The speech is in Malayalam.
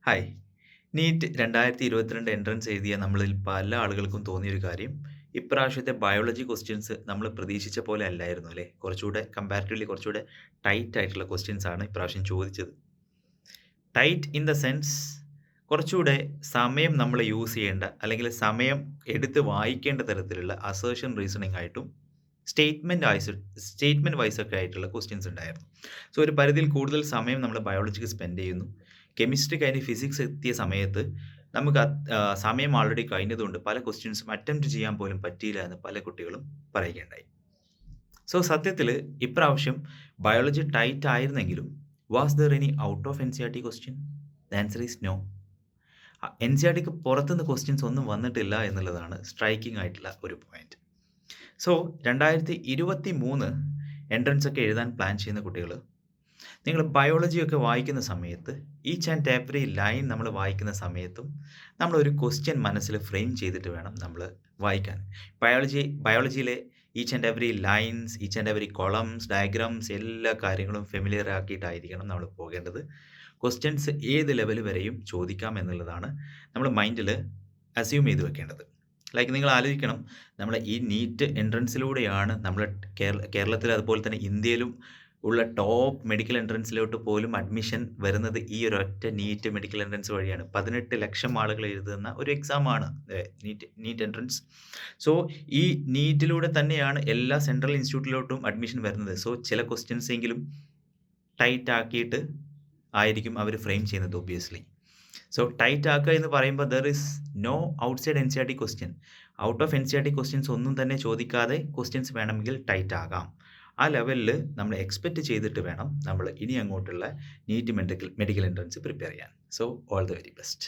ഹായ്. നീറ്റ് 2022 എൻട്രൻസ് എഴുതിയ നമ്മളിൽ പല ആളുകൾക്കും തോന്നിയൊരു കാര്യം, ഇപ്രാവശ്യത്തെ ബയോളജി ക്വസ്റ്റ്യൻസ് നമ്മൾ പ്രതീക്ഷിച്ച പോലെ അല്ലായിരുന്നു അല്ലേ? കമ്പാരിറ്റീവ്ലി കുറച്ചുകൂടെ ടൈറ്റ് ആയിട്ടുള്ള ക്വസ്റ്റ്യൻസ് ആണ് ഇപ്രാവശ്യം ചോദിച്ചത്. ടൈറ്റ് ഇൻ ദ സെൻസ് കുറച്ചുകൂടെ സമയം നമ്മൾ യൂസ് ചെയ്യേണ്ട, അല്ലെങ്കിൽ സമയം എടുത്ത് വായിക്കേണ്ട തരത്തിലുള്ള അസേർഷൻ റീസണിംഗ് ആയിട്ടും, സ്റ്റേറ്റ്മെന്റ് വൈസ് ഒക്കെ ആയിട്ടുള്ള ക്വസ്റ്റ്യൻസ് ഉണ്ടായിരുന്നു. സോ ഒരു പരിധിയിൽ കൂടുതൽ സമയം നമ്മൾ ബയോളജിക്ക് സ്പെൻഡ് ചെയ്യുന്നു. കെമിസ്ട്രി കഴിഞ്ഞ് ഫിസിക്സ് എത്തിയ സമയത്ത് നമുക്ക് സമയം ആൾറെഡി കഴിഞ്ഞതുകൊണ്ട് പല ക്വസ്റ്റ്യൻസും അറ്റംപ്റ്റ് ചെയ്യാൻ പോലും പറ്റിയില്ല എന്ന് പല കുട്ടികളും പറയുകയുണ്ടായി. സോ സത്യത്തിൽ ഇപ്രാവശ്യം ബയോളജി ടൈറ്റ് ആയിരുന്നെങ്കിലും was there any out of NCERT question? The answer is no. NCERTക്ക് പുറത്തുനിന്ന് ക്വസ്റ്റ്യൻസ് ഒന്നും വന്നിട്ടില്ല എന്നുള്ളതാണ് സ്ട്രൈക്കിംഗ് ആയിട്ടുള്ള ഒരു പോയിന്റ്. സോ 2023 എൻട്രൻസ് ഒക്കെ എഴുതാൻ പ്ലാൻ ചെയ്യുന്ന കുട്ടികൾ, നിങ്ങൾ ബയോളജിയൊക്കെ വായിക്കുന്ന സമയത്ത് ഈച്ച് ആൻഡ് എവറി ലൈൻ നമ്മൾ വായിക്കുന്ന സമയത്തും നമ്മളൊരു ക്വസ്റ്റ്യൻ മനസ്സിൽ ഫ്രെയിം ചെയ്തിട്ട് വേണം നമ്മൾ വായിക്കാൻ. ബയോളജിയിലെ each and every lines, each and every columns, diagrams എല്ലാ കാര്യങ്ങളും ഫെമിലിയർ ആക്കിയിട്ടായിരിക്കണം നമ്മൾ പോകേണ്ടത്. ക്വസ്റ്റ്യൻസ് ഏത് ലെവൽ വരെയും ചോദിക്കാം എന്നുള്ളതാണ് നമ്മൾ മൈൻഡിൽ അസ്യൂം ചെയ്ത് വെക്കേണ്ടത്. ലൈക്ക് നിങ്ങൾ ആലോചിക്കണം, നമ്മൾ ഈ നീറ്റ് എൻട്രൻസിലൂടെയാണ് നമ്മൾ കേരളത്തിൽ അതുപോലെ തന്നെ ഇന്ത്യയിലും ഉള്ള ടോപ്പ് മെഡിക്കൽ എൻട്രൻസിലോട്ട് പോലും അഡ്മിഷൻ വരുന്നത് ഈ ഒരൊറ്റ നീറ്റ് മെഡിക്കൽ എൻട്രൻസ് വഴിയാണ്. 18 ലക്ഷം ആളുകൾ എഴുതുന്ന ഒരു എക്സാമാണ് നീറ്റ് എൻട്രൻസ്. സോ ഈ നീറ്റിലൂടെ തന്നെയാണ് എല്ലാ സെൻട്രൽ ഇൻസ്റ്റിറ്റ്യൂട്ടിലോട്ടും അഡ്മിഷൻ വരുന്നത്. സോ ചില ക്വസ്റ്റ്യൻസ് എങ്കിലും ടൈറ്റ് ആക്കിയിട്ട് ആയിരിക്കും അവർ ഫ്രെയിം ചെയ്യുന്നത് ഒബ്വിയസ്ലി. സോ ടൈറ്റ് ആക്കുക എന്ന് പറയുമ്പോൾ there is no outside NCERT question. Out of NCERT questions ഒന്നും തന്നെ ചോദിക്കാതെ ക്വസ്റ്റ്യൻസ് വേണമെങ്കിൽ ടൈറ്റ് ആകാം. ആ ലെവലിൽ നമ്മൾ എക്സ്പെക്റ്റ് ചെയ്തിട്ട് വേണം നമ്മൾ ഇനി അങ്ങോട്ടുള്ള നീറ്റ് മെഡിക്കൽ എൻട്രൻസ് പ്രിപ്പയർ ചെയ്യാൻ. So all the very best.